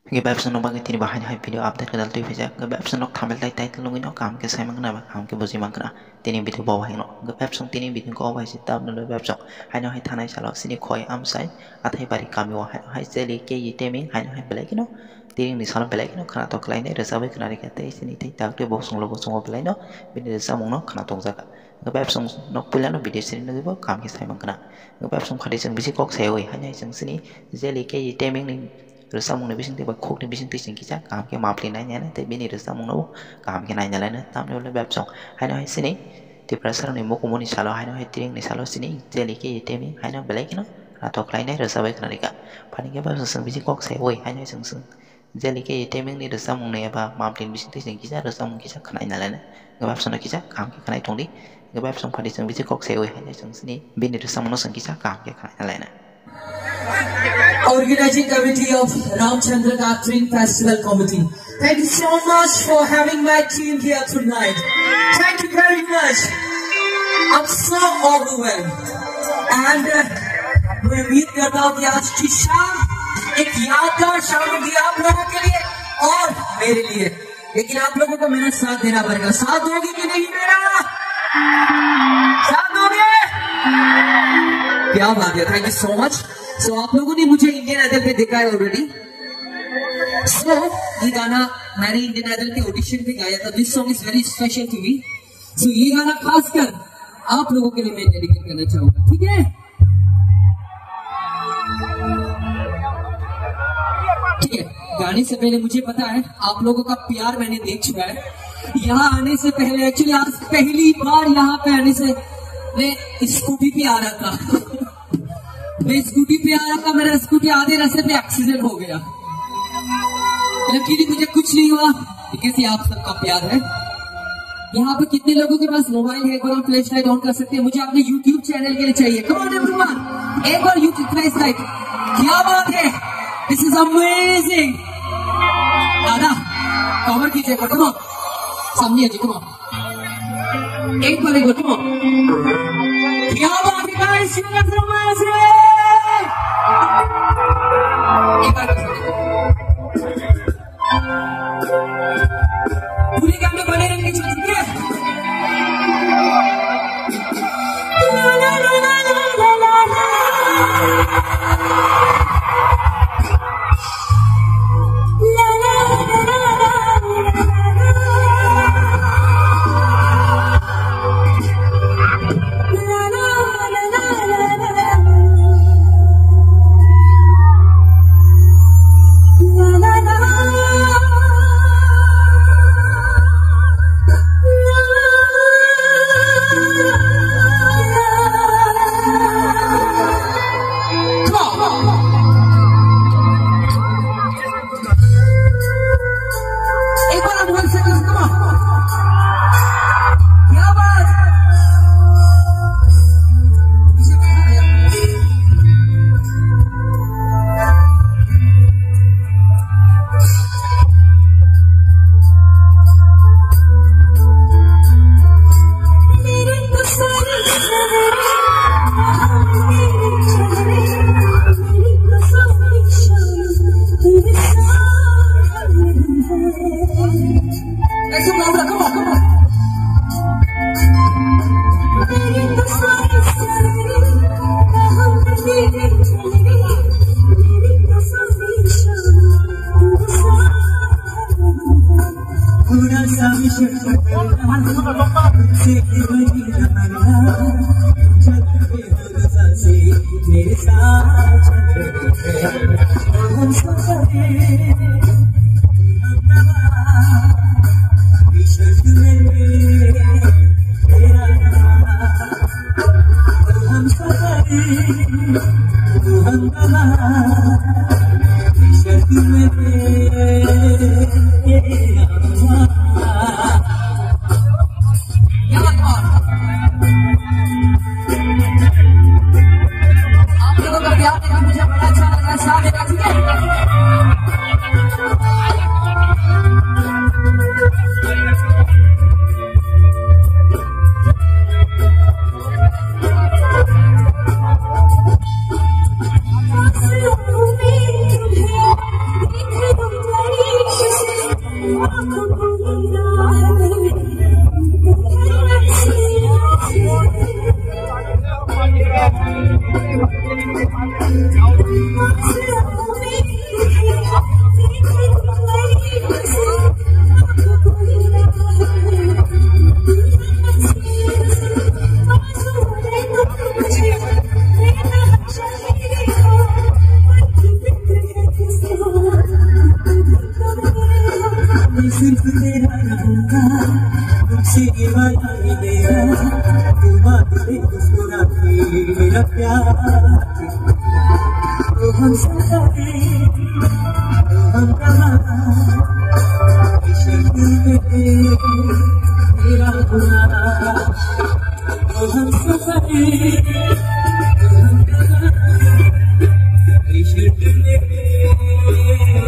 Gebab senok bagi tini bahan hai video update ke daltu fija gebab senok thamel tai tai telung ino kam ke sai mangna ba kam ke boji mangna tini video bawa ino gebab song tini video ko ba si tab no gebab song hai no hai thanai chalo sini khoi am sai athai bari kam yo hai jeli ke yite ming hai no hai belai kino tini ni salam belai kino khana to klai ne resabe khana ri kate sini tai tak te bo song lo bo song belai no bini resa mong no khana tong jaka gebab song nok pula no video sini no bo kam ke sai mangna gebab song khadi sing bisi kok sai oi hai no sing sini jeli ke yite ming ni resa mong ne bising te ba khok ne bising te sing kicha kam ke mapli nai nya ne te bini resa mong no kam ke nai nya la ne tam no le bab song hai no hai sini ti prasar ni mo komoni salo hai no hai tiring ni salo sini jeli ke yite ming hai no belai kino to klai ne resa bai khana ri ka phani ke ba sing bisi kok sai oi hai no sing sing jeli ke yite ming ni resa mong ne ba mapli bising te sing kicha resa mong kicha khana nya la ne gebab song kicha kam ke khana tong di gebab song phani sing bisi kok sai oi hai no sing sini bini resa mong no sing kicha kam ke khana nya la ne Organizing Committee of Ramchandra Catering Festival Committee. Thank you so much for having my team here tonight. Thank you very much. I'm so overwhelmed. And मैं उम्मीद करता हूँ कि आज की शाम एक यादगार शाम होगी आप लोगों के लिए और मेरे लिए. लेकिन आप लोगों को मेरा साथ देना पड़ेगा. साथ दोगे कि नहीं मेरा? साथ दोगे? क्या बात है. Thank you so much. So आप लोगों ने मुझे इंडियन आइडल पे देखा है ऑलरेडी. So ये गाना मैंने इंडियन आइडल के ऑडिशन पे गाया था. This song is very special to me. So ये गाना खासकर आप लोगों के लिए मैं डेडिकेट करना चाहूंगा. ठीक है? ठीक है. गाने से पहले मुझे पता है आप लोगों का प्यार मैंने देख चुका है. यहाँ आने से पहले एक्चुअली आज पहली बार यहाँ पे आने से मैं स्कूटी पे आ रहा था. मैं स्कूटी पे आया था. मेरा स्कूटी आधे रास्ते पे एक्सीडेंट हो गया. लेकिन मुझे कुछ नहीं हुआ क्योंकि आप सबका प्यार है. यहाँ पे कितने लोगों के पास मोबाइल है? एक बार फ्लैश लाइट ऑन कर सकते हैं. मुझे अपने यूट्यूब चैनल के लिए चाहिए. कम ऑन एवरीवन, एक बार यूट्यूब फ्लैश लाइट. क्या बात है. This is amazing. दादा कवर कीजिए. कम ऑन समझिए जी. कम ऑन एक बार कम ऑन. क्या बात है गाइस. पूरी गाने बने रहेंगे. ठीक है. मैं सिर्फ तेरा रहूंगा, तुमसे ये वादा है मेरा, तुम आगे मुस्कुराते मेरा प्यार। तो हम सफर तो हम कहाँ इश्क में तेरा गुनाह। तो हम सफर तो हम कहाँ इश्क में तेरा गुनाह।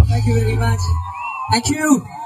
Thank you very much. Thank you.